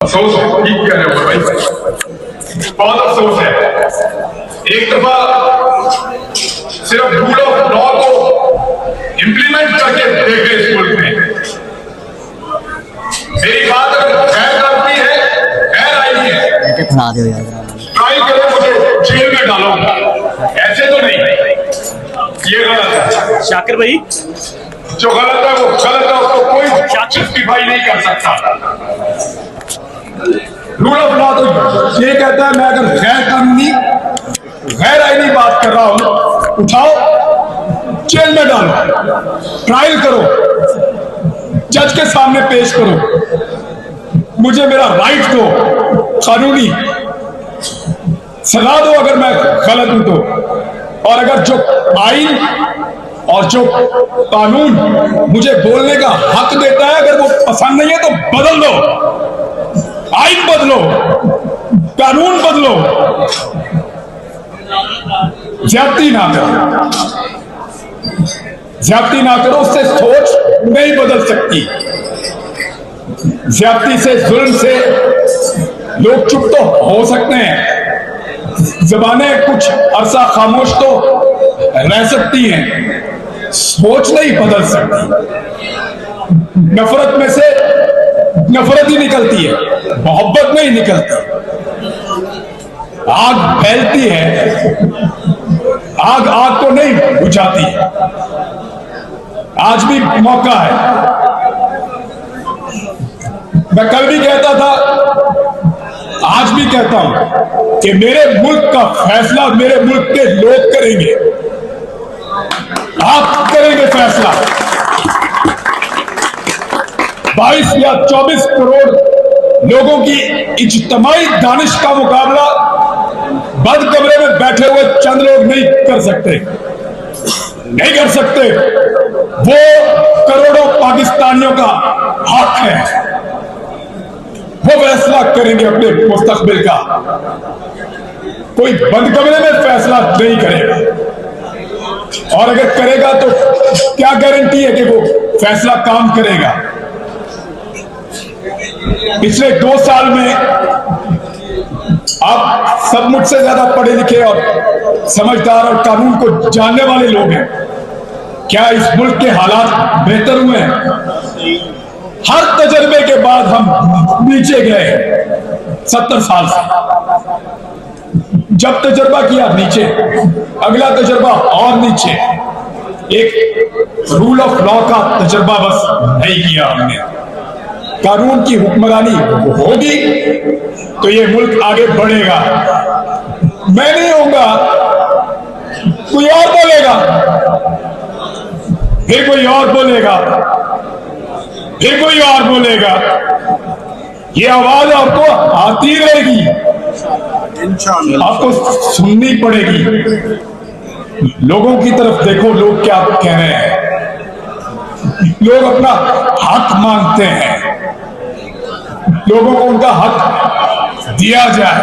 अफसोस है, ठीक कह रहे हो भाई, बहुत अफसोस है। एक दफा सिर्फ रूल ऑफ लॉ को इंप्लीमेंट करके देखे इस मुल्क में। मेरी बात अगर खैर करती है, खैर आई है, ट्राई करो मुझे जेल में डालो, ऐसे तो नहीं, ये गलत है। शाकिर भाई, जो गलत है वो गलत है, उसको कोई जस्टिफाई नहीं कर सकता। रूल ऑफ लॉ तो ये कहता है, मैं अगर गैर कानूनी गैर आईनी बात कर रहा हूं, उठाओ जेल में डालो, ट्रायल करो, जज के सामने पेश करो, मुझे मेरा राइट दो, कानूनी सजा दो अगर मैं गलत हूं तो। और अगर जो आइन और जो कानून मुझे बोलने का हक देता है, अगर वो पसंद नहीं है तो बदल दो, आइन बदलो, कानून बदलो, ज्यादती ना करो, ज्यादती ना करो, उससे सोच नहीं बदल सकती। ज्यादती से, जुल्म से लोग चुप तो हो सकते हैं, जबानें कुछ अरसा खामोश तो रह सकती हैं, सोच नहीं बदल सकती। नफरत में से नफरत ही निकलती है, मोहब्बत नहीं निकलती। आग फैलती है, आग आग को नहीं बुझाती। आज भी मौका है। मैं कल भी कहता था, आज भी कहता हूं कि मेरे मुल्क का फैसला मेरे मुल्क के लोग करेंगे, आप करेंगे फैसला। 22 या 24 करोड़ लोगों की इज्तिमाई दानिश का मुकाबला बंद कमरे में बैठे हुए चंद लोग नहीं कर सकते, नहीं कर सकते। वो करोड़ों पाकिस्तानियों का हक है, वो फैसला करेंगे अपने मुस्तकबिल का। कोई बंद कमरे में फैसला नहीं करेगा, और अगर करेगा तो क्या गारंटी है कि वो फैसला काम करेगा। पिछले 2 साल में आप सब मुझसे ज्यादा पढ़े लिखे और समझदार और कानून को जानने वाले लोग हैं। क्या इस मुल्क के हालात बेहतर हुए हैं? हर तजर्बे के बाद हम नीचे गए 70 साल से। जब तजर्बा किया नीचे, अगला तजर्बा और नीचे। एक रूल ऑफ लॉ का तजर्बा बस नहीं किया हमने। कानून की हुक्मरानी होगी तो ये मुल्क आगे बढ़ेगा। मैं नहीं होऊंगा, कोई और बोलेगा, फिर कोई और बोलेगा, फिर कोई और बोलेगा। ये आवाज आपको आती रहेगी, आपको सुननी पड़ेगी। लोगों की तरफ देखो, लोग क्या कह रहे हैं। लोग अपना हक मांगते हैं, लोगों को उनका हक दिया जाए।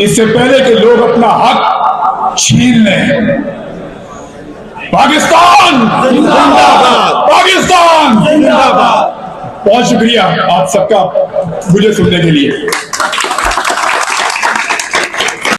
इससे पहले कि लोग अपना हक छीन लें। पाकिस्तान जिंदाबाद, पाकिस्तान जिंदाबाद। बहुत शुक्रिया आप सबका मुझे सुनने के लिए।